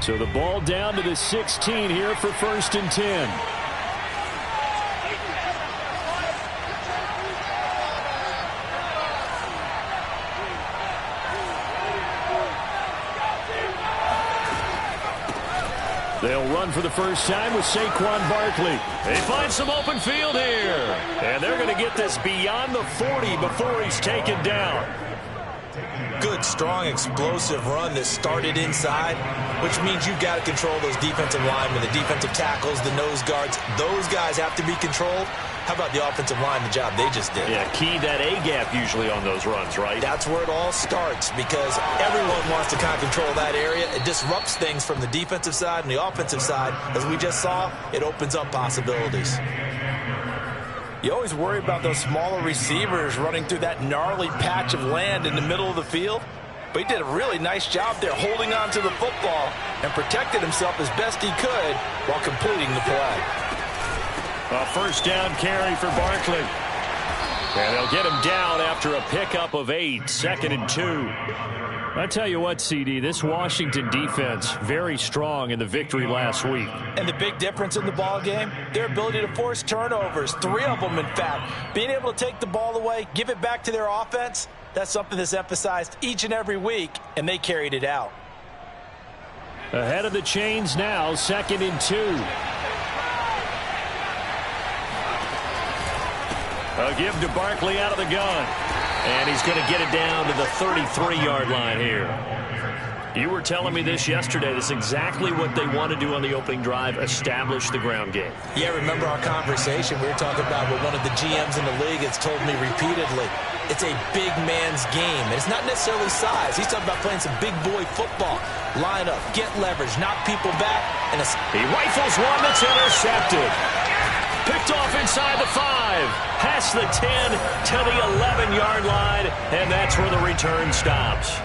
So the ball down to the 16 here for 1st and 10. They'll run for the first time with Saquon Barkley. They find some open field here. And they're going to get this beyond the 40 before he's taken down. Good, strong, explosive run that started inside, which means you've got to control those defensive linemen, the defensive tackles, the nose guards. Those guys have to be controlled. How about the offensive line, the job they just did? Yeah, key that A-gap usually on those runs, right? That's where it all starts because everyone wants to kind of control that area. It disrupts things from the defensive side and the offensive side. As we just saw, it opens up possibilities. You always worry about those smaller receivers running through that gnarly patch of land in the middle of the field. But he did a really nice job there holding on to the football and protected himself as best he could while completing the play. A first down carry for Barkley. And they'll get him down after a pickup of 8, 2nd and 2. I tell you what, CD, this Washington defense, very strong in the victory last week. And the big difference in the ball game, their ability to force turnovers, 3 of them in fact. Being able to take the ball away, give it back to their offense, that's something that's emphasized each and every week, and they carried it out. Ahead of the chains now, 2nd and 2. A give to Barkley out of the gun. And he's going to get it down to the 33-yard line here. You were telling me this yesterday. This is exactly what they want to do on the opening drive, establish the ground game. Yeah, remember our conversation we were talking about with one of the GMs in the league has told me repeatedly, it's a big man's game. And it's not necessarily size. He's talking about playing some big boy football. Line up, get leverage, knock people back. And he rifles one that's intercepted. Picked off inside the 5, past the 10 to the 11-yard line, and that's where the return stops.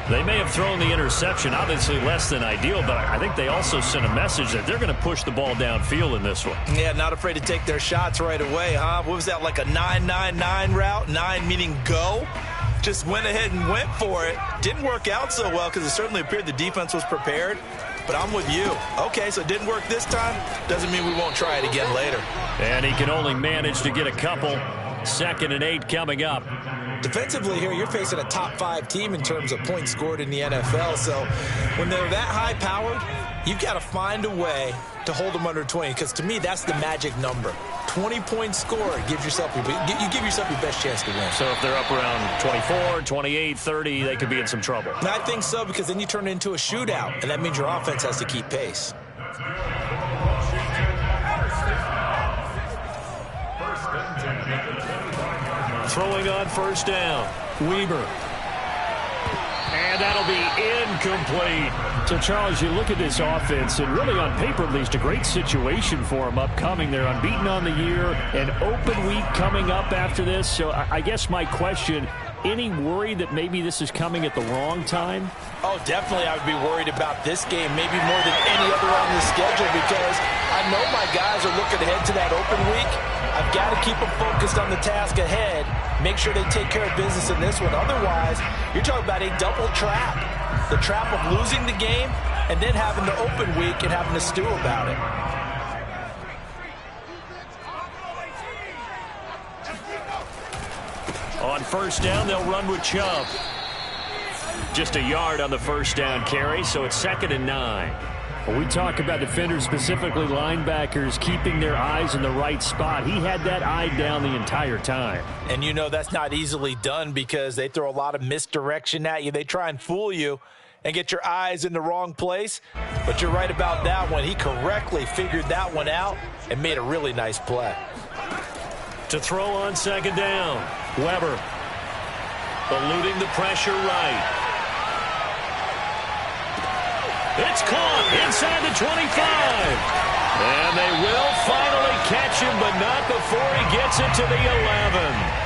They may have thrown the interception, obviously less than ideal, but I think they also sent a message that they're going to push the ball downfield in this one. Yeah, not afraid to take their shots right away, huh? What was that, like a 9-9-9 route? 9 meaning go? Just went ahead and went for it. Didn't work out so well because it certainly appeared the defense was prepared. But I'm with you. Okay, so it didn't work this time. Doesn't mean we won't try it again later. And he can only manage to get a couple. 2nd and 8 coming up. Defensively here, you're facing a top 5 team in terms of points scored in the NFL. So when they're that high-powered, you've got to find a way to hold them under 20. Because to me, that's the magic number. 20 points scored gives yourself you give yourself your best chance to win. So if they're up around 24, 28, 30, they could be in some trouble. And I think so, because then you turn it into a shootout, and that means your offense has to keep pace. Throwing on first down, Weber. And that'll be incomplete. So, Charles, you look at this offense, and really on paper, at least, a great situation for them upcoming. They're unbeaten on the year, an open week coming up after this. So I guess my question, any worry that maybe this is coming at the wrong time? Oh, definitely I would be worried about this game, maybe more than any other on the schedule, because I know my guys are looking ahead to that open week. I've got to keep them focused on the task ahead, make sure they take care of business in this one. Otherwise, you're talking about a double trap. The trap of losing the game and then having the open week and having to stew about it. On first down, they'll run with Chubb. Just a yard on the first down carry, so it's 2nd and 9. When we talk about defenders, specifically linebackers, keeping their eyes in the right spot, he had that eye down the entire time. And you know that's not easily done because they throw a lot of misdirection at you. They try and fool you and get your eyes in the wrong place. But you're right about that one. He correctly figured that one out and made a really nice play. To throw on 2nd down, Weber. Eluding the pressure right. It's caught inside the 25. And they will finally catch him, but not before he gets it to the 11.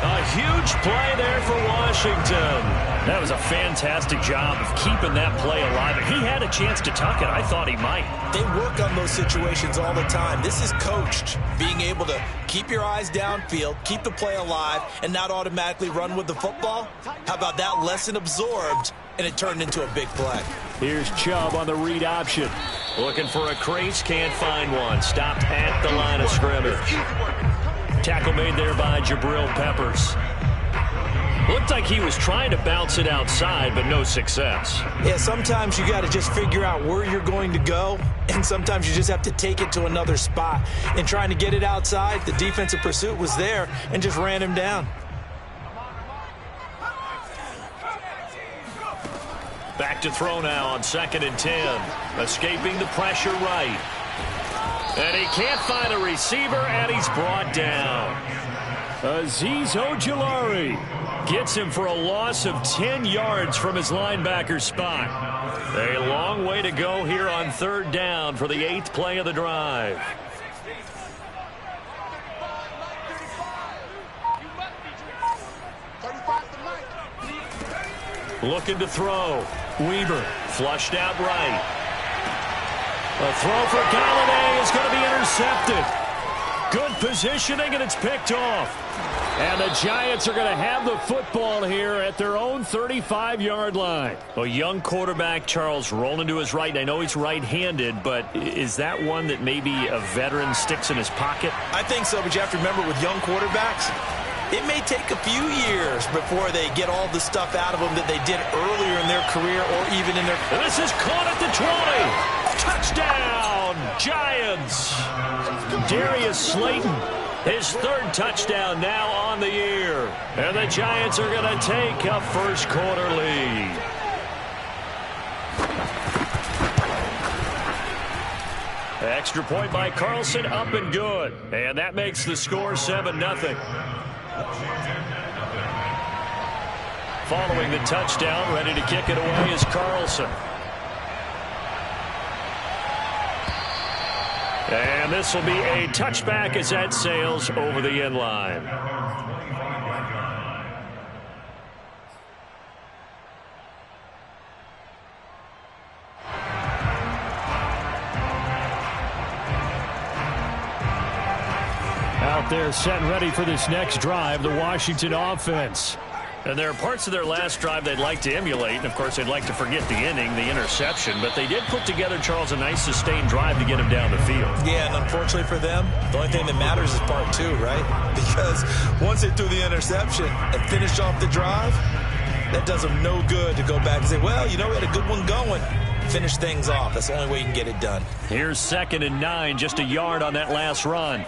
A huge play there for Washington. That was a fantastic job of keeping that play alive. And he had a chance to tuck it. I thought he might. They work on those situations all the time. This is coached, being able to keep your eyes downfield, keep the play alive, and not automatically run with the football. How about that lesson absorbed, and it turned into a big play? Here's Chubb on the read option. Looking for a crease, can't find one. Stopped at the line of scrimmage. Tackle made there by Jabril Peppers. Looked like he was trying to bounce it outside, but no success. Yeah, sometimes you got to just figure out where you're going to go, and sometimes you just have to take it to another spot. And trying to get it outside, the defensive pursuit was there and just ran him down. Back to throw now on 2nd and 10. Escaping the pressure right. And he can't find a receiver, and he's brought down. Azeez Ojulari gets him for a loss of 10 yards from his linebacker spot. A long way to go here on 3rd down for the 8th play of the drive. Looking to throw. Weber flushed out right. A throw for Galladay is going to be intercepted. Good positioning, and it's picked off. And the Giants are going to have the football here at their own 35-yard line. A young quarterback, Charles, rolling to his right. I know he's right-handed, but is that one that maybe a veteran sticks in his pocket? I think so, but you have to remember with young quarterbacks, it may take a few years before they get all the stuff out of them that they did earlier in their career or even in their... And this is caught at the 20. Touchdown, Giants. Darius Slayton, his 3rd touchdown now on the year. And the Giants are going to take a first-quarter lead. Extra point by Carlson, up and good. And that makes the score 7-0. Following the touchdown, ready to kick it away is Carlson. And this will be a touchback as that sails over the end line. Out there set and ready for this next drive, the Washington offense. And there are parts of their last drive they'd like to emulate. And, of course, they'd like to forget the inning, the interception. But they did put together, Charles, a nice sustained drive to get him down the field. Yeah, and unfortunately for them, the only thing that matters is part 2, right? Because once they threw the interception and finished off the drive, that does them no good to go back and say, well, you know, we had a good one going. Finish things off. That's the only way you can get it done. Here's 2nd and 9, just a yard on that last run.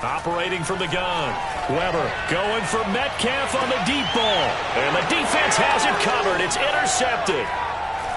Operating from the gun. Weber going for Metcalf on the deep ball. And the defense has it covered. It's intercepted.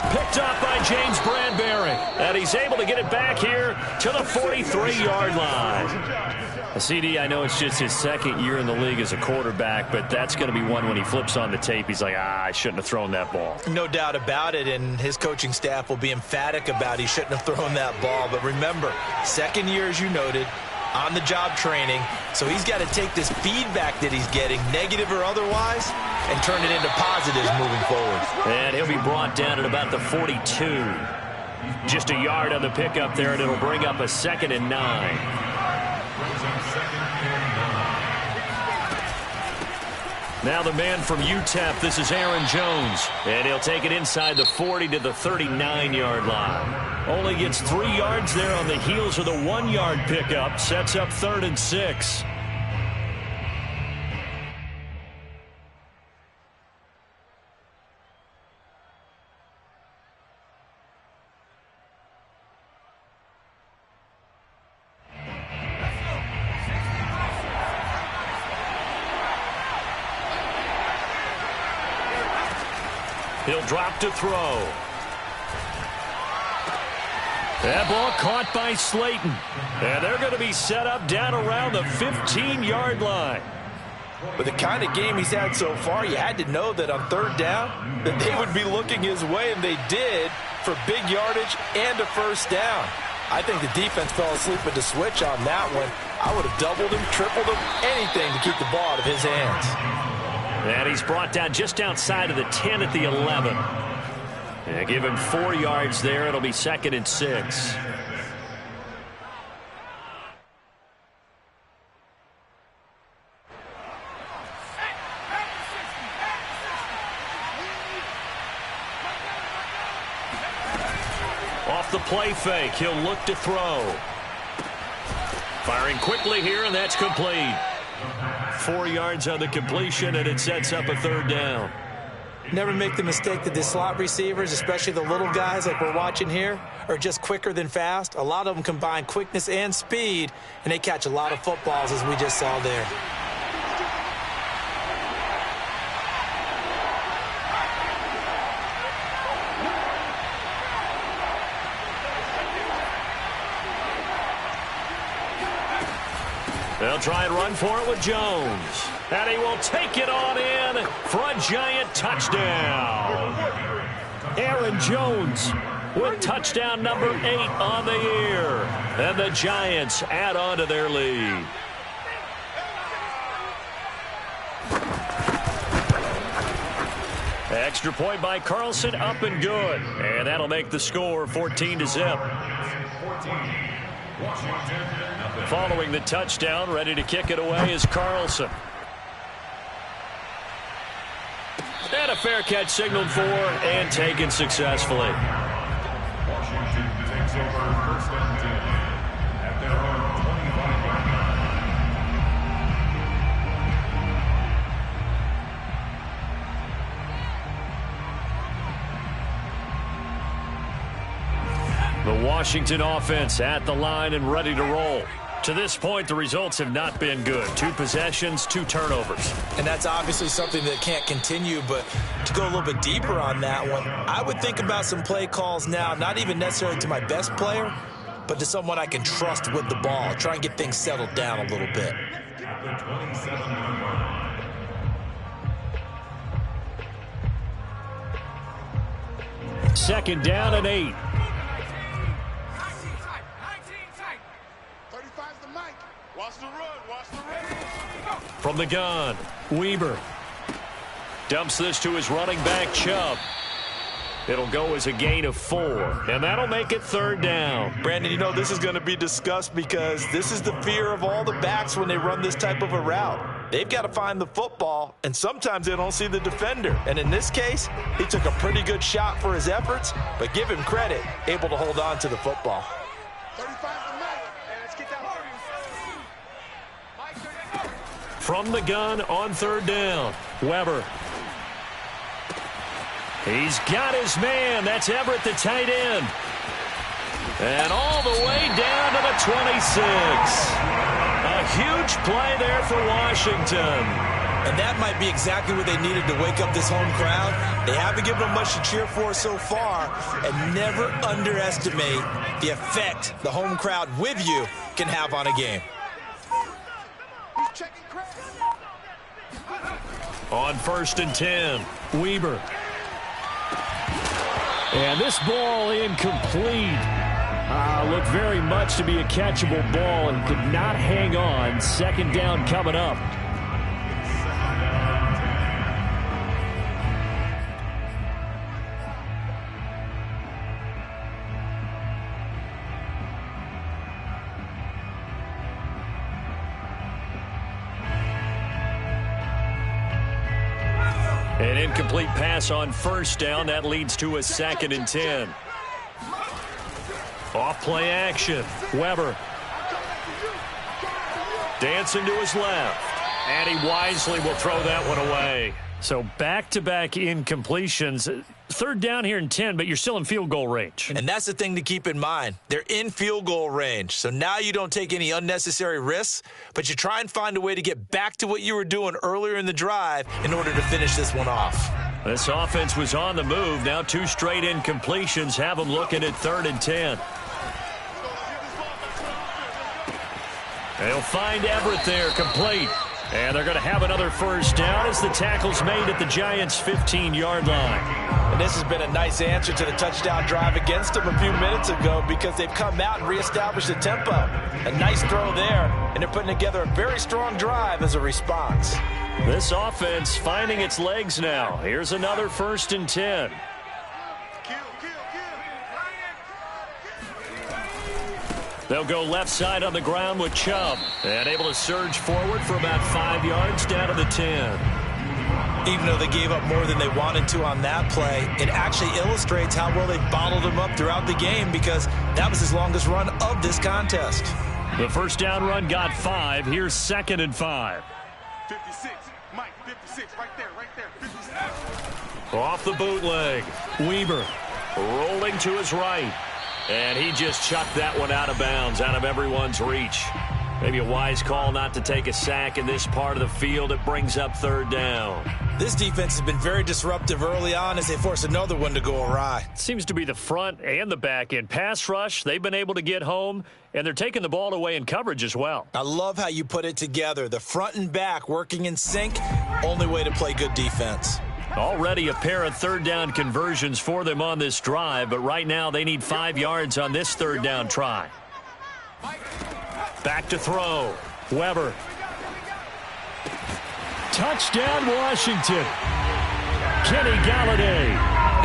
Picked up by James Bradbury. And he's able to get it back here to the 43-yard line. CD, I know it's just his 2nd year in the league as a quarterback, but that's going to be one when he flips on the tape. He's like, I shouldn't have thrown that ball. No doubt about it, and his coaching staff will be emphatic about he shouldn't have thrown that ball. But remember, 2nd year, as you noted, on-the-job training, so he's got to take this feedback that he's getting, negative or otherwise, and turn it into positives moving forward. And he'll be brought down at about the 42. Just a yard on the pickup there, and it'll bring up a 2nd and 9. Now the man from UTEP, this is Aaron Jones. And he'll take it inside the 40 to the 39-yard line. Only gets 3 yards there on the heels of the 1-yard pickup. Sets up 3rd and 6. He'll drop to throw. That ball caught by Slayton. And they're going to be set up down around the 15-yard line. With the kind of game he's had so far, you had to know that on 3rd down that they would be looking his way, and they did. for big yardage and a first down. I think the defense fell asleep with the switch on that one. I would have doubled him, tripled him, anything to keep the ball out of his hands. And he's brought down just outside of the 10 at the 11. And give him 4 yards there. It'll be 2nd and 6. Off the play fake, he'll look to throw. Firing quickly here, and that's complete. 4 yards on the completion, and it sets up a 3rd down. Never make the mistake that the slot receivers, especially the little guys like we're watching here, are just quicker than fast. A lot of them combine quickness and speed, and they catch a lot of footballs, as we just saw there. They'll try and run for it with Jones. And he will take it on in for a giant touchdown. Aaron Jones with touchdown number 8 on the year. And the Giants add on to their lead. Extra point by Carlson, up and good. And that'll make the score 14-0. Following the touchdown, ready to kick it away is Carlson. And a fair catch signaled for and taken successfully. Washington takes over 1st and 10 at their own 25. The Washington offense at the line and ready to roll. To this point, the results have not been good. 2 possessions, 2 turnovers. And that's obviously something that can't continue, but to go a little bit deeper on that one, I would think about some play calls now, not even necessarily to my best player, but to someone I can trust with the ball. Try and get things settled down a little bit. The 27. 2nd down and 8. From the gun, Weber dumps this to his running back, Chubb. It'll go as a gain of 4, and that'll make it 3rd down. Brandon, you know this is going to be discussed because this is the fear of all the backs when they run this type of a route. They've got to find the football, and sometimes they don't see the defender. And in this case, he took a pretty good shot for his efforts, but give him credit, able to hold on to the football. From the gun on 3rd down, Weber. He's got his man. That's Everett, the tight end. And all the way down to the 26. A huge play there for Washington. And that might be exactly what they needed to wake up this home crowd. They haven't given them much to cheer for so far, and never underestimate the effect the home crowd with you can have on a game. On 1st and 10, Weber. And this ball incomplete. Looked very much to be a catchable ball and could not hang on. 2nd down coming up. An incomplete pass on 1st down. That leads to a 2nd and 10. Off play action. Weber. Dancing to his left. And he wisely will throw that one away. So back-to-back incompletions. 3rd down here and 10, but you're still in field goal range. And that's the thing to keep in mind. They're in field goal range. So now you don't take any unnecessary risks, but you try and find a way to get back to what you were doing earlier in the drive in order to finish this one off. This offense was on the move. Now 2 straight incompletions have them looking at 3rd and 10. They'll find Everett there, complete. And they're going to have another 1st down as the tackle's made at the Giants' 15-yard line. And this has been a nice answer to the touchdown drive against them a few minutes ago because they've come out and reestablished the tempo. A nice throw there, and they're putting together a very strong drive as a response. This offense finding its legs now. Here's another 1st and 10. They'll go left side on the ground with Chubb. And able to surge forward for about 5 yards down to the 10. Even though they gave up more than they wanted to on that play, it actually illustrates how well they bottled them up throughout the game because that was his longest run of this contest. The first down run got 5. Here's 2nd and 5. 56, Mike, 56, right there, 56. Off the bootleg. Weber rolling to his right. And he just chucked that one out of bounds, out of everyone's reach. Maybe a wise call not to take a sack in this part of the field. It brings up 3rd down. This defense has been very disruptive early on as they force another one to go awry. Seems to be the front and the back end. Pass rush, they've been able to get home, and they're taking the ball away in coverage as well. I love how you put it together. The front and back working in sync, only way to play good defense. Already a pair of 3rd down conversions for them on this drive, but right now they need 5 yards on this 3rd down try. Back to throw. Weber. Touchdown, Washington. Kenny Galladay,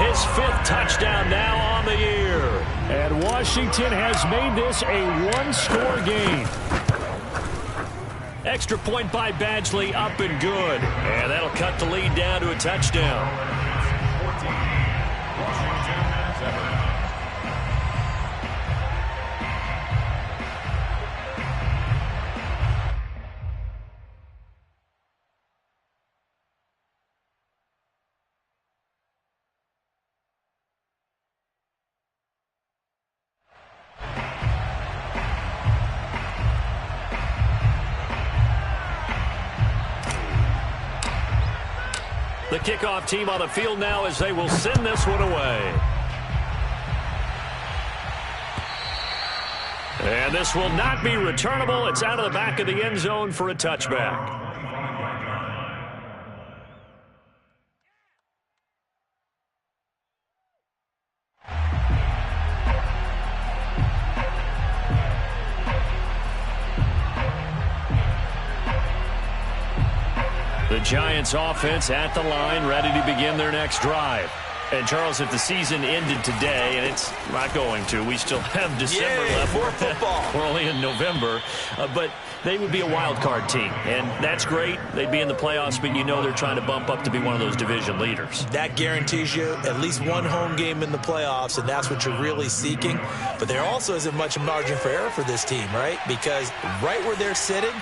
his 5th touchdown now on the year. And Washington has made this a one-score game. Extra point by Badgley, up and good. And that'll cut the lead down to a touchdown. 14. Washington 7. The kickoff team on the field now as they will send this one away. And this will not be returnable. It's out of the back of the end zone for a touchback. The Giants offense at the line, ready to begin their next drive. And, Charles, if the season ended today, and it's not going to, we still have December left. More football. We're only in November. But they would be a wild card team, and that's great. They'd be in the playoffs, but you know they're trying to bump up to be one of those division leaders. That guarantees you at least one home game in the playoffs, and that's what you're really seeking. But there also isn't much margin for error for this team, right? Because right where they're sitting,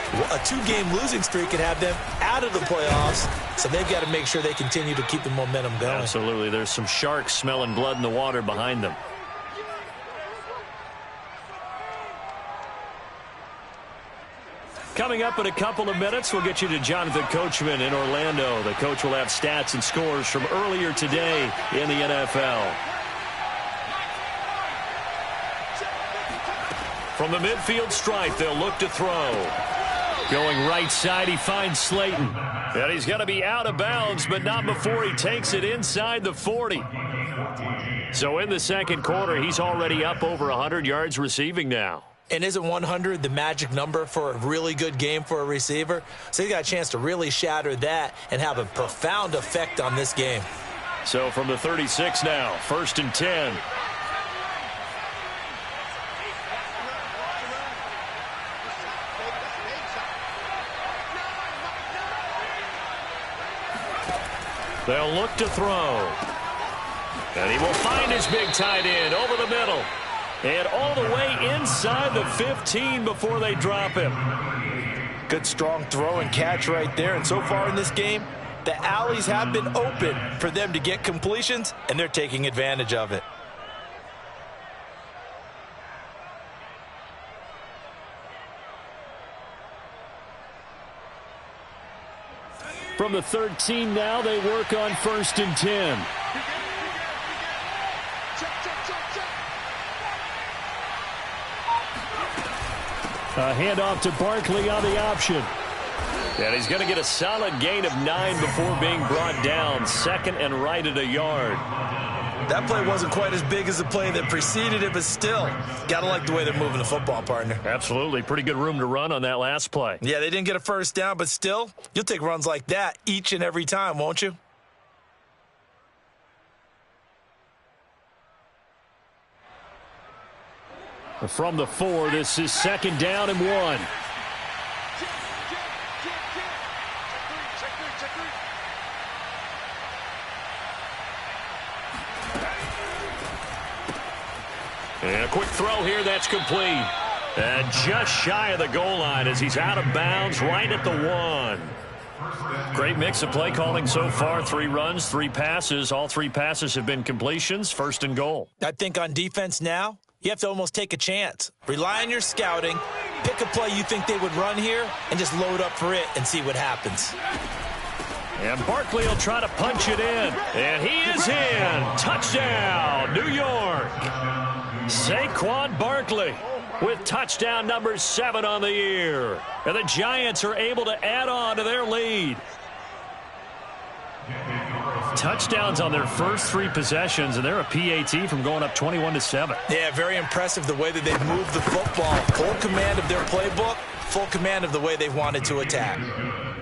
a 2-game losing streak could have them out of the playoffs, so they've got to make sure they continue to keep the momentum going. Absolutely. There's some sharks smelling blood in the water behind them. Coming up in a couple of minutes, we'll get you to Jonathan Coachman in Orlando. The coach will have stats and scores from earlier today in the NFL. From the midfield stripe, they'll look to throw. Going right side, he finds Slayton. And he's going to be out of bounds, but not before he takes it inside the 40. So in the second quarter, he's already up over 100 yards receiving now. And isn't 100 the magic number for a really good game for a receiver? So he got a chance to really shatter that and have a profound effect on this game. So from the 36 now, 1st and 10. They'll look to throw. And he will find his big tight end over the middle. And all the way inside the 15 before they drop him. Good strong throw and catch right there. And so far in this game, the alleys have been open for them to get completions, and they're taking advantage of it. From the 13 now, they work on 1st and 10. A handoff to Barkley on the option. And he's going to get a solid gain of 9 before being brought down. 2nd and right at a yard. That play wasn't quite as big as the play that preceded it, but still, got to like the way they're moving the football, partner. Absolutely. Pretty good room to run on that last play. Yeah, they didn't get a first down, but still, you'll take runs like that each and every time, won't you? From the 4, this is 2nd down and 1. And a quick throw here, that's complete. And just shy of the goal line as he's out of bounds right at the 1. Great mix of play calling so far. 3 runs, 3 passes. All 3 passes have been completions. 1st and goal. I think on defense now, you have to almost take a chance. Rely on your scouting. Pick a play you think they would run here and just load up for it and see what happens. And Barkley will try to punch it in. And he is in. Touchdown, New York. Saquon Barkley with touchdown number 7 on the year. And the Giants are able to add on to their lead. Touchdowns on their first 3 possessions, and they're a PAT from going up 21-7. Yeah, very impressive the way that they've moved the football. Full command of their playbook, full command of the way they've wanted to attack.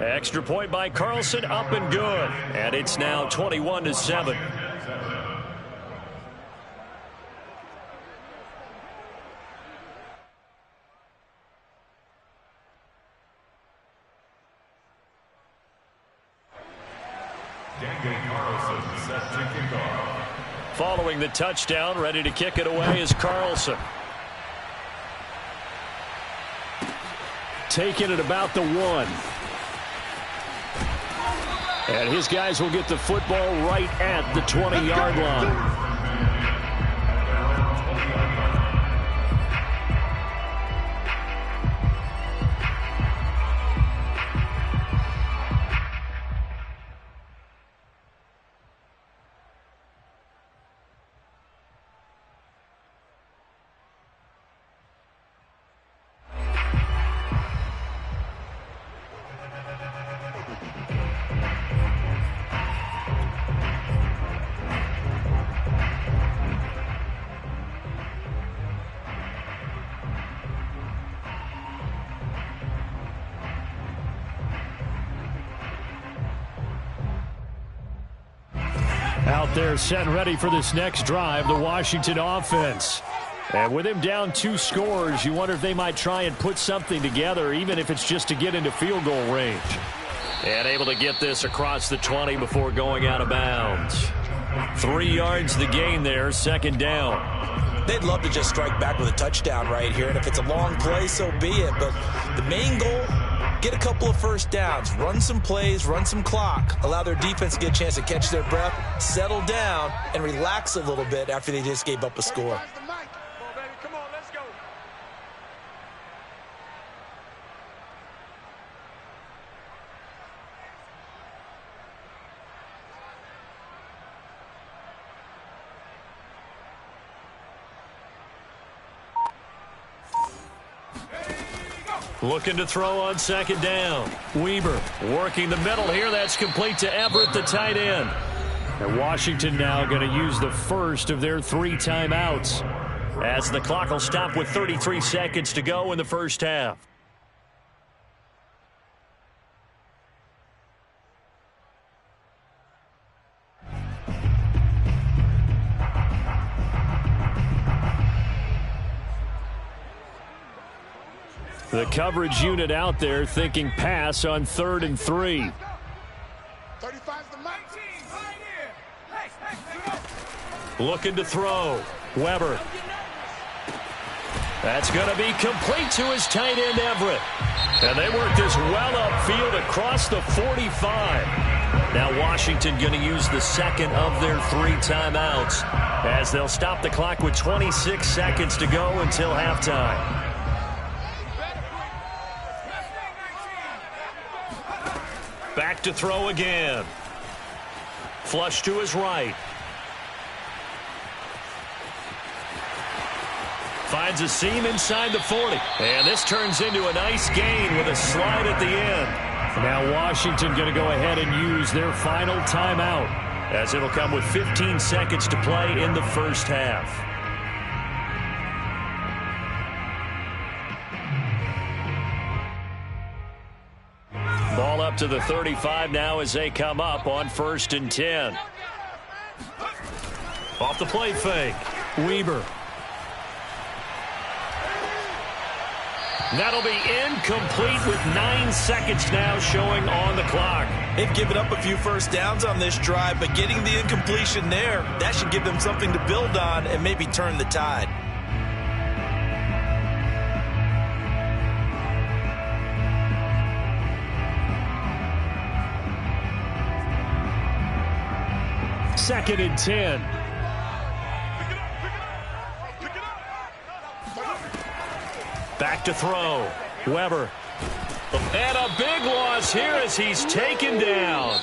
Extra point by Carlson, up and good. And it's now 21-7. Following the touchdown, ready to kick it away is Carlson. Taking it about the 1. And his guys will get the football right at the 20-yard line. Out there set and ready for this next drive, the Washington offense. And with him down 2 scores, you wonder if they might try and put something together, even if it's just to get into field goal range. And able to get this across the 20 before going out of bounds. 3 yards the gain there, 2nd down. They'd love to just strike back with a touchdown right here, and if it's a long play, so be it. But the main goal, get a couple of first downs, run some plays, run some clock, allow their defense to get a chance to catch their breath, settle down, and relax a little bit after they just gave up a score. Looking to throw on 2nd down. Weber working the middle here. That's complete to Everett, the tight end. And Washington now going to use the first of their 3 timeouts as the clock will stop with 33 seconds to go in the first half. The coverage unit out there thinking pass on 3rd and 3. 35's the mic. Looking to throw. Weber. That's going to be complete to his tight end, Everett. And they work this well upfield across the 45. Now Washington going to use the 2nd of their 3 timeouts as they'll stop the clock with 26 seconds to go until halftime. Back to throw again. Flush to his right. Finds a seam inside the 40. And this turns into a nice gain with a slide at the end. Now Washington going to go ahead and use their final timeout, as it'll come with 15 seconds to play in the first half. Ball up to the 35 now as they come up on 1st and 10. Off the play fake. Weber. That'll be incomplete with 9 seconds now showing on the clock. They've given up a few first downs on this drive, but getting the incompletion there, that should give them something to build on and maybe turn the tide. Second and 10. Back to throw. Weber. And a big loss here as he's taken down.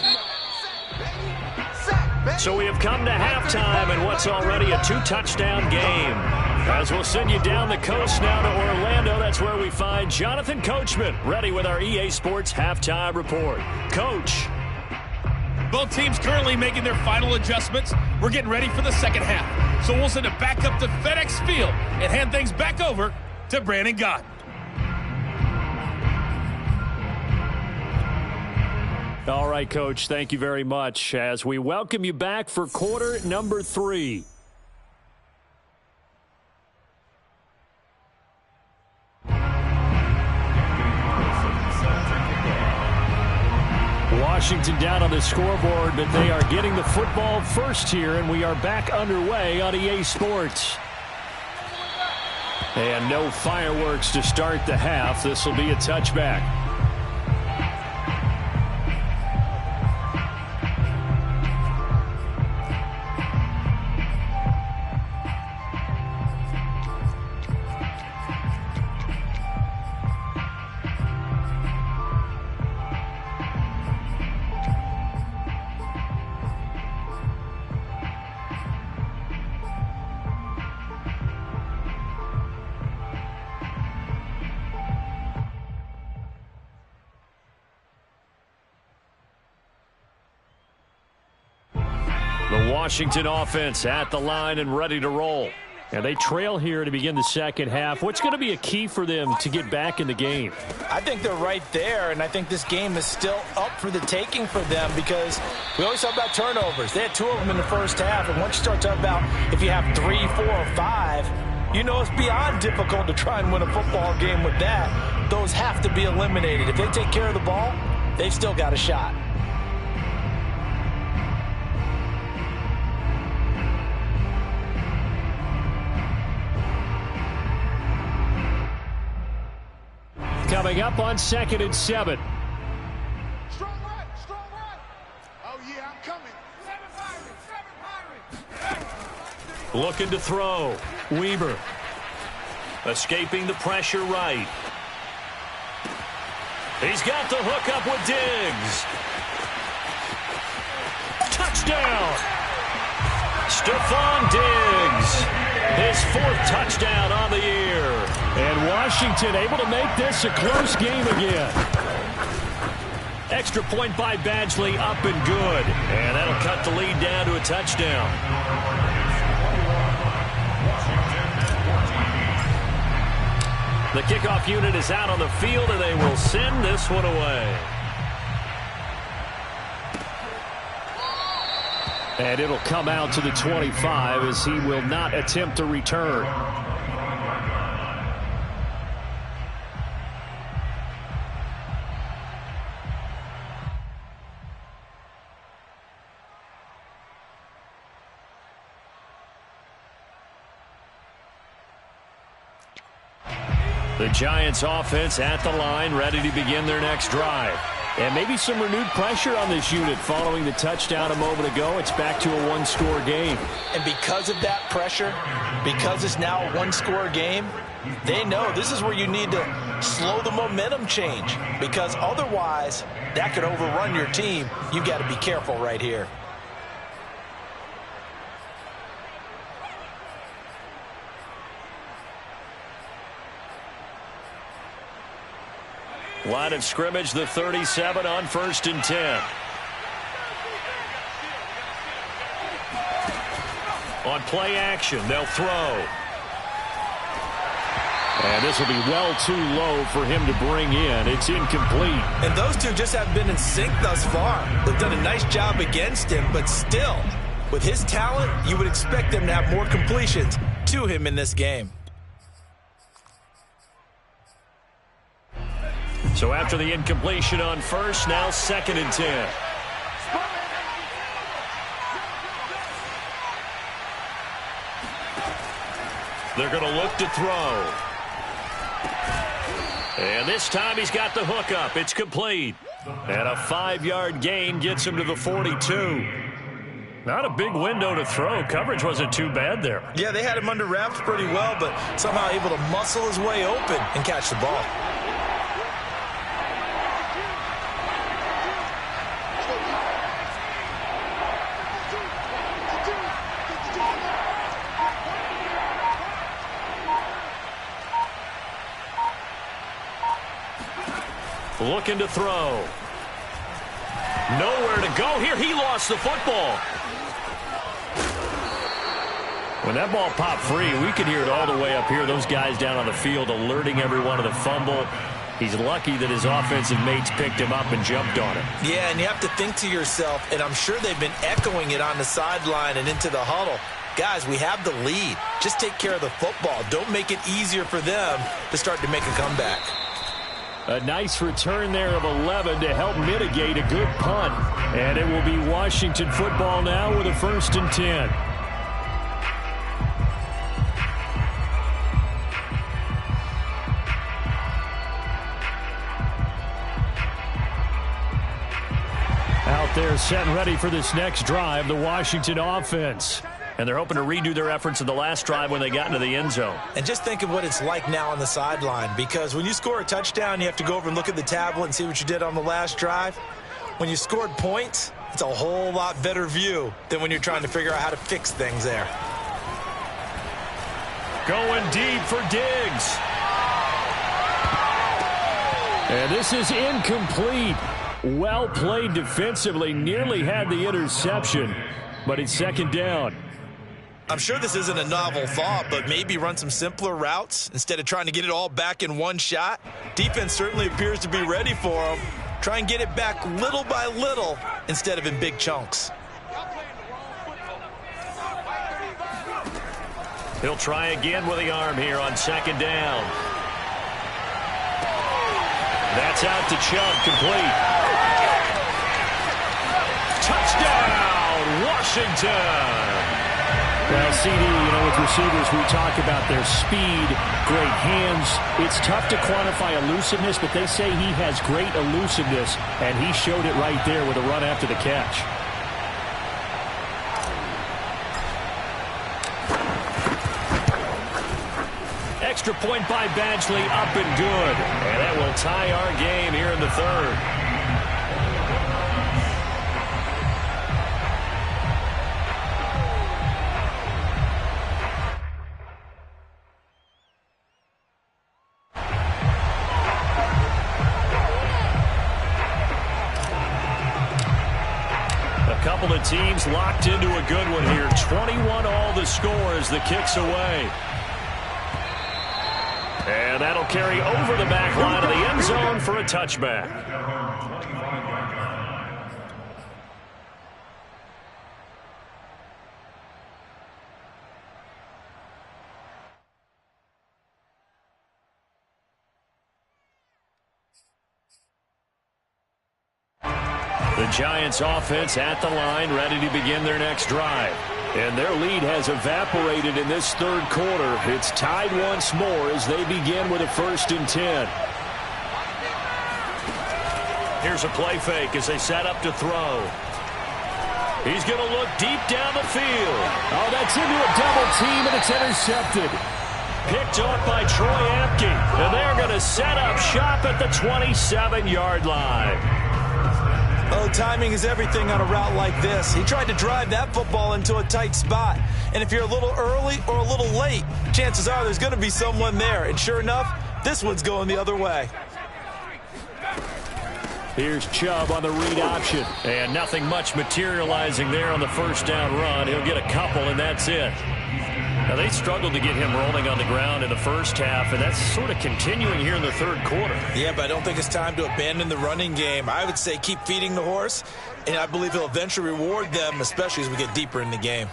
So we have come to halftime in what's already a 2-touchdown game. As we'll send you down the coast now to Orlando, that's where we find Jonathan Coachman, ready with our EA Sports halftime report. Coach. Both teams currently making their final adjustments. We're getting ready for the second half. So we'll send it back up to FedEx Field and hand things back over to Brandon Gott. All right, Coach, thank you very much as we welcome you back for quarter number 3. Washington down on the scoreboard, but they are getting the football first here, and we are back underway on EA Sports. And no fireworks to start the half. This will be a touchback. Washington offense at the line and ready to roll. And they trail here to begin the second half. What's going to be a key for them to get back in the game? I think they're right there, and I think this game is still up for the taking for them because we always talk about turnovers. They had 2 of them in the first half, and once you start talking about if you have 3, 4, or 5, you know it's beyond difficult to try and win a football game with that. Those have to be eliminated. If they take care of the ball, they've still got a shot. Coming up on 2nd and 7. Strong right, strong right. Oh, yeah, I'm coming. 7 Looking to throw. Weber. Escaping the pressure right. He's got the hook up with Diggs. Touchdown. Stephon Diggs. His 4th touchdown on the year. And Washington able to make this a close game again. Extra point by Badgley up and good. And that'll cut the lead down to a touchdown. The kickoff unit is out on the field, and they will send this one away. And it'll come out to the 25 as he will not attempt a return. The Giants offense at the line, ready to begin their next drive. And maybe some renewed pressure on this unit following the touchdown a moment ago. It's back to a 1-score game. And because of that pressure, because it's now a 1-score game, they know this is where you need to slow the momentum change. Because otherwise, that could overrun your team. You've got to be careful right here. Line of scrimmage, the 37 on 1st and 10. On play action, they'll throw. And this will be well too low for him to bring in. It's incomplete. And those two just haven't been in sync thus far. They've done a nice job against him, but still, with his talent, you would expect them to have more completions to him in this game. So after the incompletion on 1st, now 2nd and 10. They're going to look to throw. And this time he's got the hook up. It's complete. And a 5-yard gain gets him to the 42. Not a big window to throw. Coverage wasn't too bad there. Yeah, they had him under wraps pretty well, but somehow able to muscle his way open and catch the ball. Looking to throw. Nowhere to go here. He lost the football. When that ball popped free, we could hear it all the way up here. Those guys down on the field alerting everyone of the fumble. He's lucky that his offensive mates picked him up and jumped on him. Yeah, and you have to think to yourself, and I'm sure they've been echoing it on the sideline and into the huddle. Guys, we have the lead. Just take care of the football. Don't make it easier for them to start to make a comeback. A nice return there of 11 to help mitigate a good punt. And it will be Washington football now with a 1st and 10. Out there set and ready for this next drive, the Washington offense. And they're hoping to redo their efforts in the last drive when they got into the end zone. And just think of what it's like now on the sideline, because when you score a touchdown, you have to go over and look at the tablet and see what you did on the last drive. When you scored points, it's a whole lot better view than when you're trying to figure out how to fix things there. Going deep for Diggs. And this is incomplete. Well played defensively, nearly had the interception, but it's 2nd down. I'm sure this isn't a novel thought, but maybe run some simpler routes instead of trying to get it all back in one shot. Defense certainly appears to be ready for him. Try and get it back little by little instead of in big chunks. He'll try again with the arm here on 2nd down. That's out to Chubb, complete. Touchdown, Washington! Well, CD, with receivers, we talk about their speed, great hands. It's tough to quantify elusiveness, but they say he has great elusiveness, and he showed it right there with a run after the catch. Extra point by Badgley, up and good. And that will tie our game here in the 3rd. Couple of teams locked into a good one here. 21 all the score as the kick's away. And that'll carry over the back line of the end zone for a touchback. The Giants offense at the line, ready to begin their next drive. And their lead has evaporated in this 3rd quarter. It's tied once more as they begin with a 1st and 10. Here's a play fake as they set up to throw. He's going to look deep down the field. Oh, that's into a double team, and it's intercepted. Picked off by Troy Apke. And they're going to set up shop at the 27-yard line. Oh, timing is everything on a route like this. He tried to drive that football into a tight spot. And if you're a little early or a little late, chances are there's going to be someone there. And sure enough, this one's going the other way. Here's Chubb on the read option. And nothing much materializing there on the first down run. He'll get a couple, and that's it. Now, they struggled to get him rolling on the ground in the first half, and that's sort of continuing here in the third quarter. Yeah, but I don't think it's time to abandon the running game. I would say keep feeding the horse, and I believe he'll eventually reward them, especially as we get deeper in the game.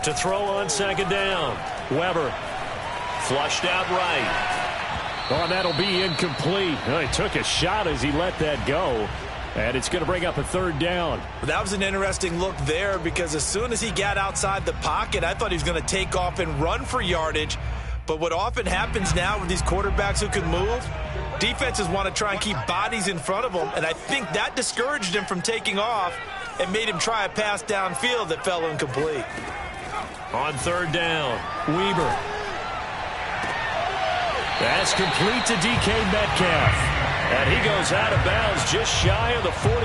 To throw on second down. Weber flushed out right. Oh, that'll be incomplete. Well, he took a shot as he let that go. And it's going to bring up a third down. That was an interesting look there because as soon as he got outside the pocket, I thought he was going to take off and run for yardage. But what often happens now with these quarterbacks who can move, defenses want to try and keep bodies in front of them. And I think that discouraged him from taking off and made him try a pass downfield that fell incomplete. On third down, Weber. That's complete to DK Metcalf. And he goes out of bounds just shy of the 45.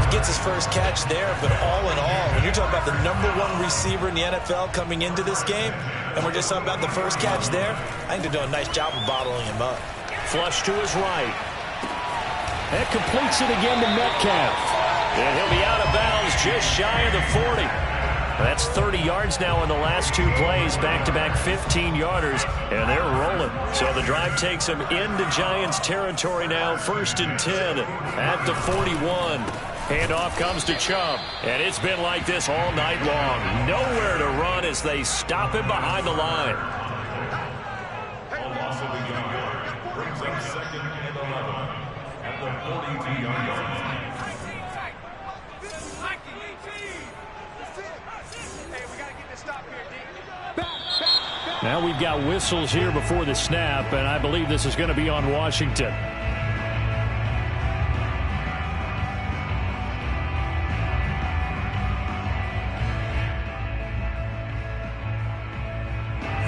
He gets his first catch there, but all in all, when you're talking about the #1 receiver in the NFL coming into this game, and we're just talking about the first catch there, I think they're doing a nice job of bottling him up. Flush to his right. That completes it again to Metcalf. And he'll be out of bounds just shy of the 40. That's 30 yards now in the last two plays, back-to-back 15-yarders, and they're rolling. So the drive takes them into Giants territory now, 1st and 10 at the 41. Handoff comes to Chubb, and it's been like this all night long. Nowhere to run as they stop him behind the line. A loss of a yard brings up 2nd and 11 at the 42-yard line. Now we've got whistles here before the snap, and I believe this is going to be on Washington.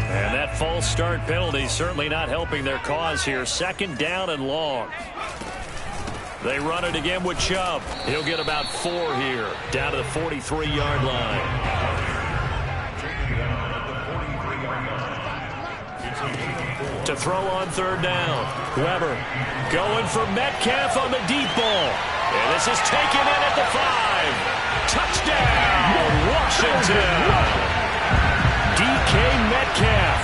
And that false start penalty certainly not helping their cause here. 2nd down and long. They run it again with Chubb. He'll get about 4 here, down to the 43-yard line. To throw on third down. Weber going for Metcalf on the deep ball. And this is taken in at the 5. Touchdown, Washington. DK Metcalf,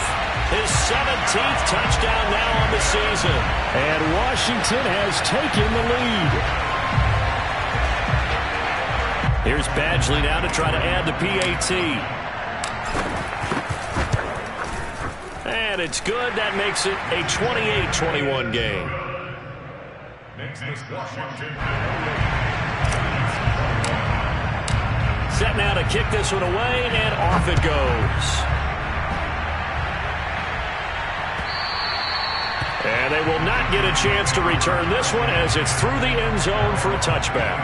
his 17th touchdown now on the season. And Washington has taken the lead. Here's Badgley now to try to add the PAT. And it's good. That makes it a 28-21 game. Next is Washington. Set now to kick this one away, and off it goes. And they will not get a chance to return this one as it's through the end zone for a touchback.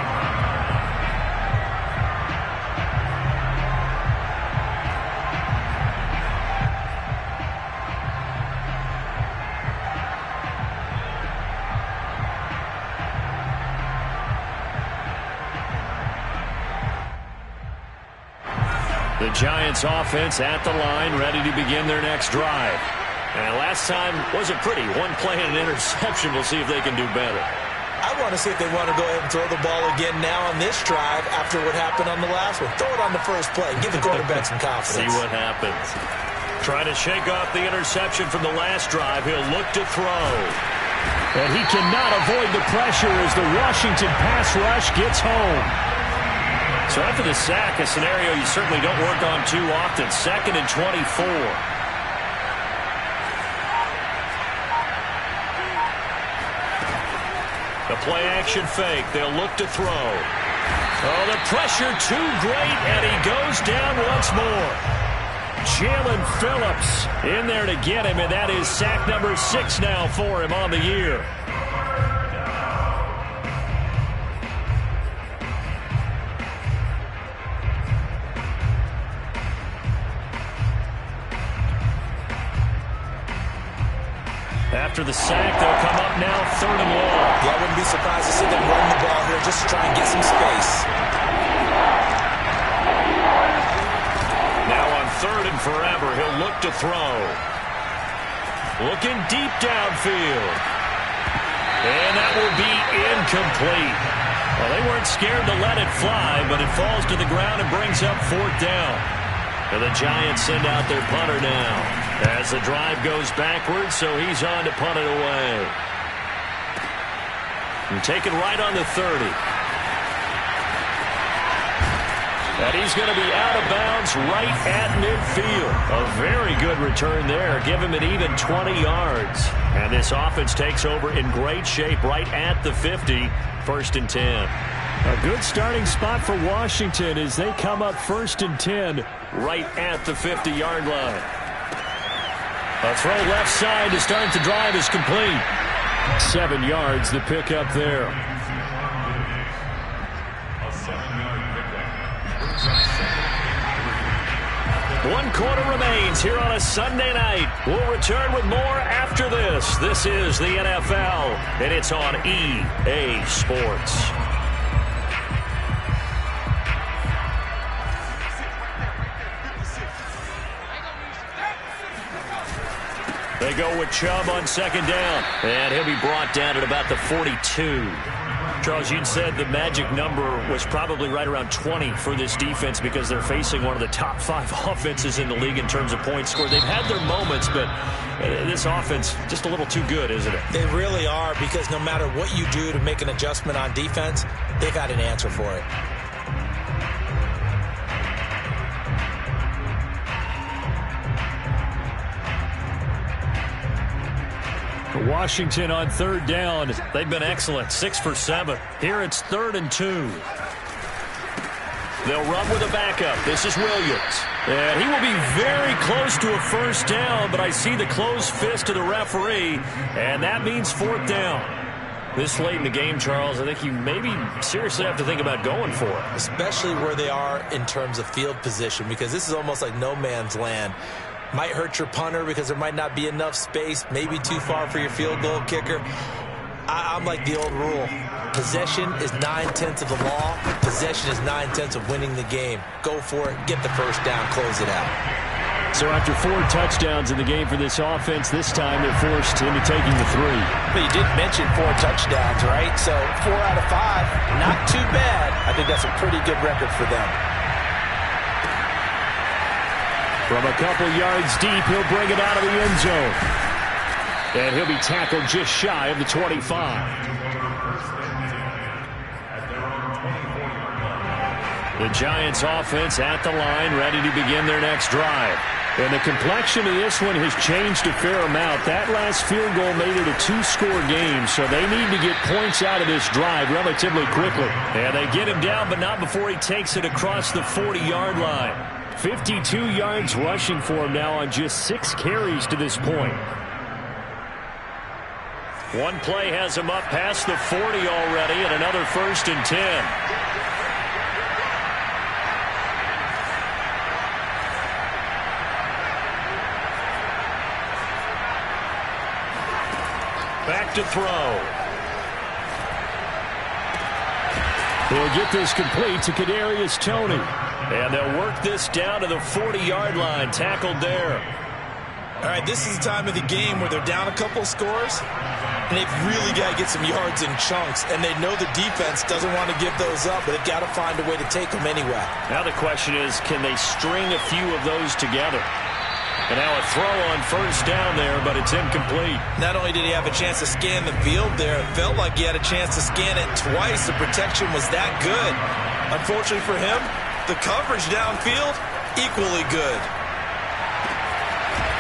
The Giants offense at the line, ready to begin their next drive. And last time wasn't pretty. One play and an interception. We'll see if they can do better. I want to see if they want to go ahead and throw the ball again now on this drive after what happened on the last one. Throw it on the first play. Give the quarterback some confidence. See what happens. Trying to shake off the interception from the last drive. He'll look to throw. And he cannot avoid the pressure as the Washington pass rush gets home. So after the sack, a scenario you certainly don't work on too often. 2nd and 24. The play action fake. They'll look to throw. Oh, the pressure too great, and he goes down once more. Jalen Phillips in there to get him, and that is sack number 6 now for him on the year. After the sack, they'll come up now 3rd and long. Yeah, I wouldn't be surprised to see them run the ball here just to try and get some space. Now on 3rd and forever, he'll look to throw. Looking deep downfield. And that will be incomplete. Well, they weren't scared to let it fly, but it falls to the ground and brings up 4th down. And the Giants send out their punter now as the drive goes backwards, so he's on to punt it away. And take it right on the 30. And he's going to be out of bounds right at midfield. A very good return there. Give him an even 20 yards. And this offense takes over in great shape right at the 50. 1st and 10. A good starting spot for Washington as they come up 1st and 10 right at the 50-yard line. A throw left side to start the drive is complete. 7 yards the pickup there. A 7-yard pickup. 1 quarter remains here on a Sunday night. We'll return with more after this. This is the NFL, and it's on EA Sports. They go with Chubb on 2nd down, and he'll be brought down at about the 42. Charles, you'd said the magic number was probably right around 20 for this defense because they're facing one of the top 5 offenses in the league in terms of points scored. They've had their moments, but this offense just a little too good, isn't it? They really are, because no matter what you do to make an adjustment on defense, they've had an answer for it. Washington on 3rd down. They've been excellent. 6 for 7. Here it's 3rd and 2. They'll run with a backup. This is Williams. And he will be very close to a 1st down, but I see the closed fist of the referee, and that means 4th down. This late in the game, Charles, I think you maybe seriously have to think about going for it. Especially where they are in terms of field position, because this is almost like no man's land. Might hurt your punter because there might not be enough space, maybe too far for your field goal kicker. I'm like the old rule. Possession is 9/10 of the law. Possession is 9/10 of winning the game. Go for it. Get the 1st down. Close it out. So after 4 touchdowns in the game for this offense, this time they're forced into taking the 3. But you did mention 4 touchdowns, right? So 4 out of 5, not too bad. I think that's a pretty good record for them. From a couple yards deep, he'll bring it out of the end zone. And he'll be tackled just shy of the 25. The Giants offense at the line, ready to begin their next drive. And the complexion of this one has changed a fair amount. That last field goal made it a 2-score game, so they need to get points out of this drive relatively quickly. And they get him down, but not before he takes it across the 40-yard line. 52 yards rushing for him now on just 6 carries to this point. One play has him up past the 40 already, and another 1st and 10. Back to throw. He'll get this complete to Kadarius Toney. And they'll work this down to the 40-yard line. Tackled there. All right, this is the time of the game where they're down a couple of scores, and they've really got to get some yards in chunks, and they know the defense doesn't want to give those up, but they've got to find a way to take them anyway. Now the question is, can they string a few of those together? And now a throw on 1st down there, but it's incomplete. Not only did he have a chance to scan the field there, it felt like he had a chance to scan it twice. The protection was that good. Unfortunately for him, the coverage downfield, equally good.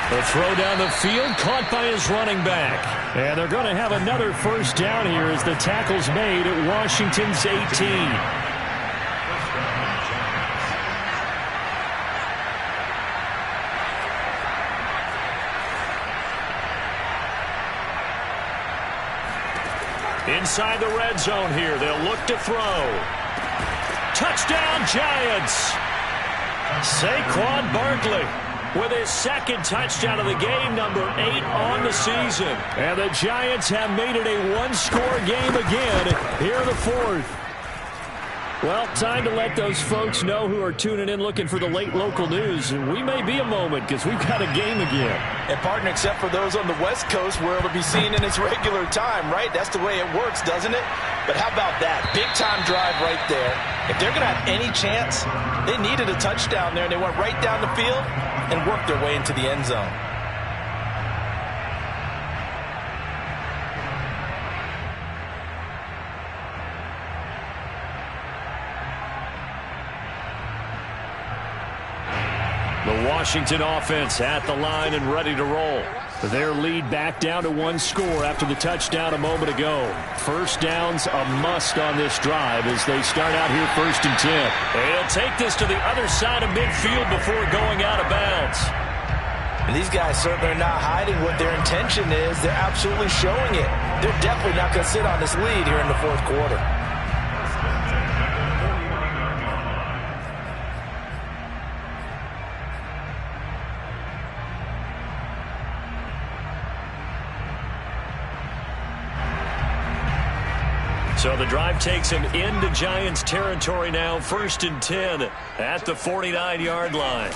The throw down the field, caught by his running back. And they're going to have another 1st down here as the tackle's made at Washington's 18. Inside the red zone here, they'll look to throw. Touchdown, Giants! Saquon Barkley with his 2nd touchdown of the game, number 8 on the season. And the Giants have made it a 1-score game again here in the 4th. Well, time to let those folks know who are tuning in looking for the late local news. And we may be a moment because we've got a game again. And, partner, except for those on the West Coast where it'll be seen in its regular time, right? That's the way it works, doesn't it? But how about that? Big-time drive right there. If they're going to have any chance, they needed a touchdown there, and they went right down the field and worked their way into the end zone. The Washington offense at the line and ready to roll. Their lead back down to 1 score after the touchdown a moment ago. First down's a must on this drive as they start out here 1st and 10. They'll take this to the other side of midfield before going out of bounds. And these guys certainly are not hiding what their intention is. They're absolutely showing it. They're definitely not going to sit on this lead here in the 4th quarter. So the drive takes them into Giants territory now, 1st and 10 at the 49-yard line.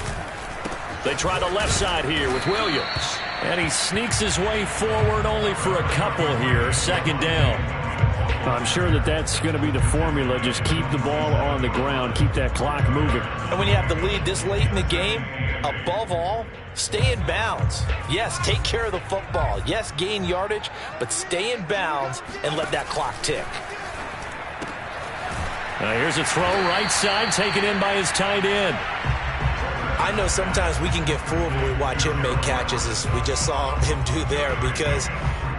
They try the left side here with Williams. And he sneaks his way forward only for a couple here, 2nd down. I'm sure that's going to be the formula. Just keep the ball on the ground, keep that clock moving. And when you have the lead this late in the game, above all, stay in bounds. Yes, take care of the football. Yes, gain yardage, but stay in bounds and let that clock tick. Now here's a throw right side taken in by his tight end. I know sometimes we can get fooled when we watch him make catches as we just saw him do there because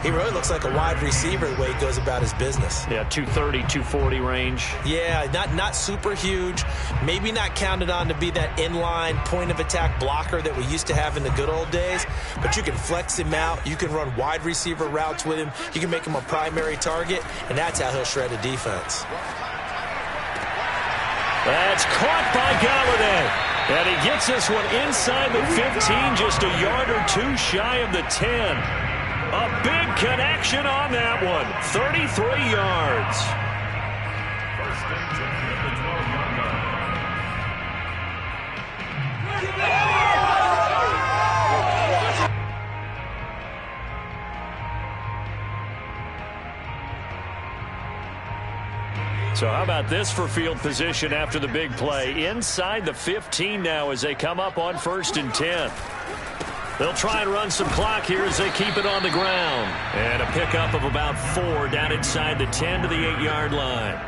he really looks like a wide receiver the way he goes about his business. Yeah, 230, 240 range. Yeah, not super huge. Maybe not counted on to be that inline point-of-attack blocker that we used to have in the good old days. But you can flex him out. You can run wide receiver routes with him. You can make him a primary target, and that's how he'll shred a defense. That's caught by Galladay. And he gets this one inside the 15, just a yard or two shy of the 10. A big connection on that one. 33 yards. First and 10 at the 12-yard line. So how about this for field position after the big play? Inside the 15 now as they come up on 1st and 10. They'll try and run some clock here as they keep it on the ground. And a pickup of about 4 down inside the 10 to the 8-yard line.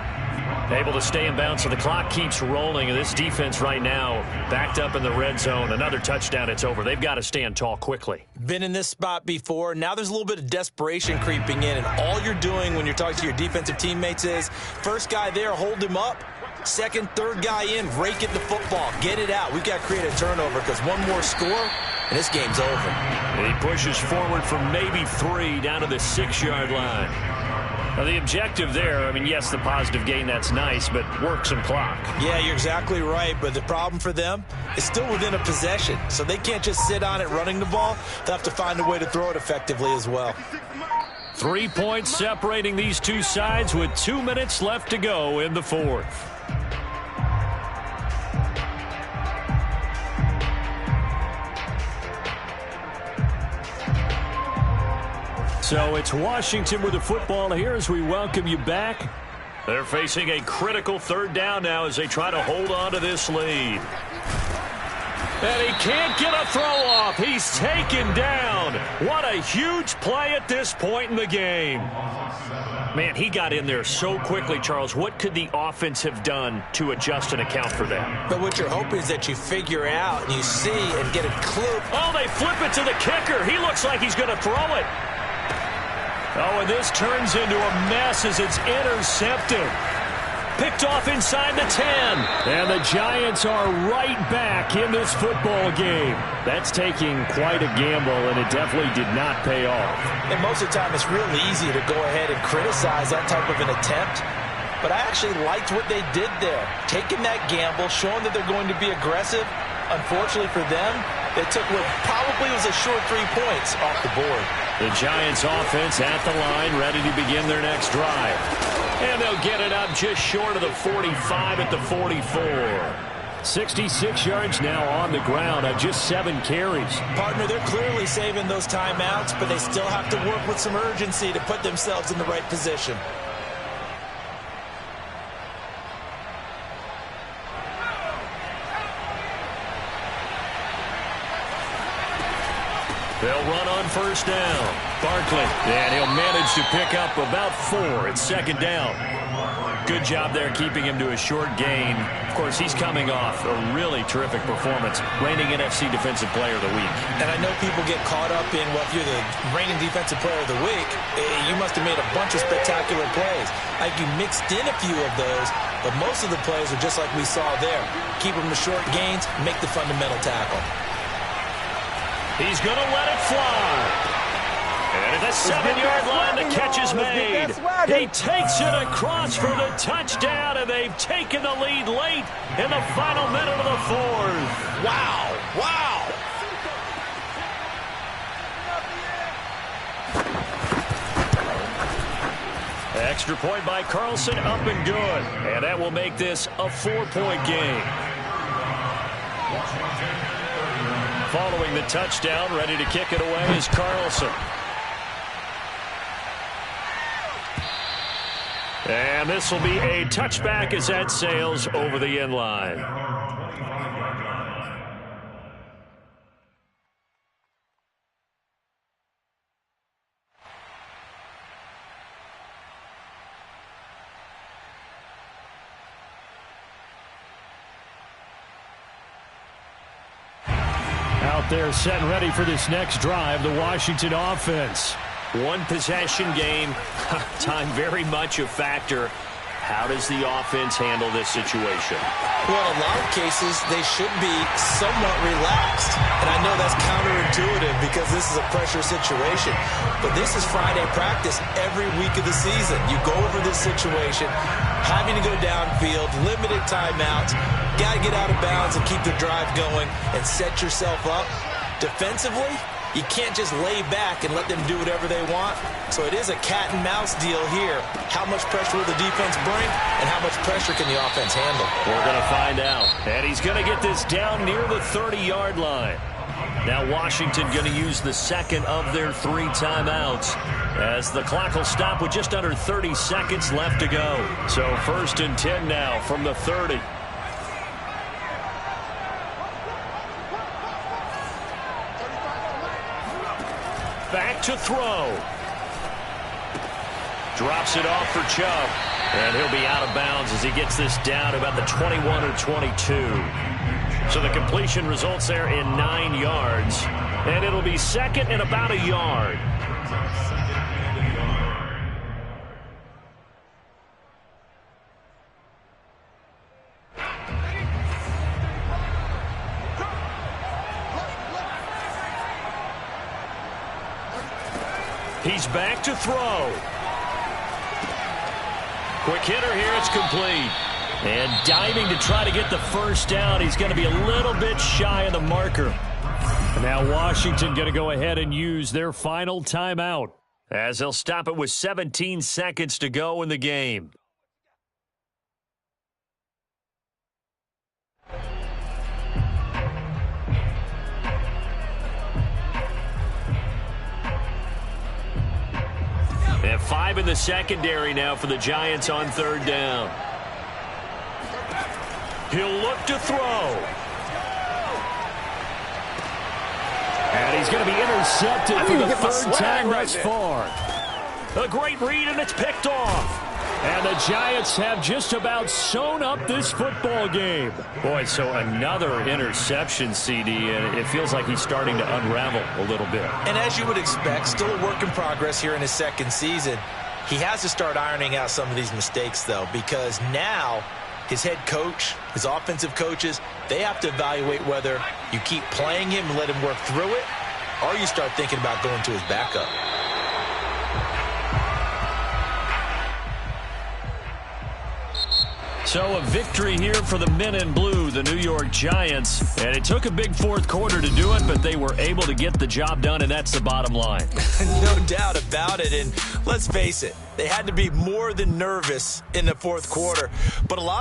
Able to stay in bounds, so the clock keeps rolling. And this defense right now backed up in the red zone. Another touchdown, it's over. They've got to stand tall quickly. Been in this spot before. Now there's a little bit of desperation creeping in. And all you're doing when you're talking to your defensive teammates is, first guy there, hold him up. Second, third guy in, rake at the football. Get it out. We've got to create a turnover because one more score, and this game's over. And he pushes forward for maybe 3 down to the 6-yard line. Now, the objective there, I mean, yes, the positive gain, that's nice, but work some clock. Yeah, you're exactly right, but the problem for them is still within a possession, so they can't just sit on it running the ball. They'll have to find a way to throw it effectively as well. 3 points separating these two sides with 2 minutes left to go in the 4th. So it's Washington with the football here as we welcome you back. They're facing a critical 3rd down now as they try to hold on to this lead. And he can't get a throw off. He's taken down. What a huge play at this point in the game. Man, he got in there so quickly, Charles. What could the offense have done to adjust and account for that? But what you're hoping is that you figure out and you see and get a clue. Oh, they flip it to the kicker. He looks like he's going to throw it. Oh, and this turns into a mess as it's intercepted. Picked off inside the 10. And the Giants are right back in this football game. That's taking quite a gamble, and it definitely did not pay off. And most of the time, it's real easy to go ahead and criticize that type of an attempt. But I actually liked what they did there. Taking that gamble, showing that they're going to be aggressive. Unfortunately for them, they took what probably was a short 3 points off the board. The Giants offense at the line, ready to begin their next drive. And they'll get it up just short of the 45 at the 44. 66 yards now on the ground on just 7 carries. Partner, they're clearly saving those timeouts, but they still have to work with some urgency to put themselves in the right position. They'll run on first down. Barkley, and he'll manage to pick up about 4 at second down. Good job there keeping him to a short gain. Of course, he's coming off a really terrific performance, reigning NFC Defensive Player of the Week. And I know people get caught up in, well, if you're the reigning Defensive Player of the Week, you must have made a bunch of spectacular plays. Like you mixed in a few of those, but most of the plays are just like we saw there. Keep them to short gains, make the fundamental tackle. He's going to let it fly. And at the 7-yard line, the catch is made. He takes it across for the touchdown, and they've taken the lead late in the final minute of the 4th. Wow, wow. Extra point by Carlson, up and good. And that will make this a 4-point game. Following the touchdown, ready to kick it away is Carlson. And this will be a touchback as that sails over the end line. Out there set and ready for this next drive, the Washington offense. One possession game, time very much a factor. How does the offense handle this situation? Well, in a lot of cases, they should be somewhat relaxed. And I know that's counterintuitive because this is a pressure situation. But this is Friday practice every week of the season. You go over this situation, having to go downfield, limited timeouts, got to get out of bounds and keep the drive going and set yourself up. Defensively, you can't just lay back and let them do whatever they want. So it is a cat and mouse deal here. How much pressure will the defense bring, and how much pressure can the offense handle? We're going to find out. And he's going to get this down near the 30-yard line. Now Washington going to use the second of their 3 timeouts, as the clock will stop with just under 30 seconds left to go. So 1st and 10 now from the 30. Back to throw. Drops it off for Chubb. And he'll be out of bounds as he gets this down about the 21 or 22. So the completion results there in 9 yards. And it'll be second and about a yard. He's back to throw. Quick hitter here, it's complete. And diving to try to get the first down. He's going to be a little bit shy of the marker. And now Washington going to go ahead and use their final timeout, as they'll stop it with 17 seconds to go in the game. And 5 in the secondary now for the Giants on 3rd down. He'll look to throw. And he's going to be intercepted for the 3rd time thus far. A great read, and it's picked off. And the Giants have just about sewn up this football game. Boy, so another interception, CD, and it feels like he's starting to unravel a little bit. And as you would expect, still a work in progress here in his 2nd season. He has to start ironing out some of these mistakes, though, because now his head coach, his offensive coaches, they have to evaluate whether you keep playing him and let him work through it, or you start thinking about going to his backup. So a victory here for the men in blue, the New York Giants. And it took a big fourth quarter to do it, but they were able to get the job done, and that's the bottom line. No doubt about it. And let's face it, they had to be more than nervous in the fourth quarter. But a lot of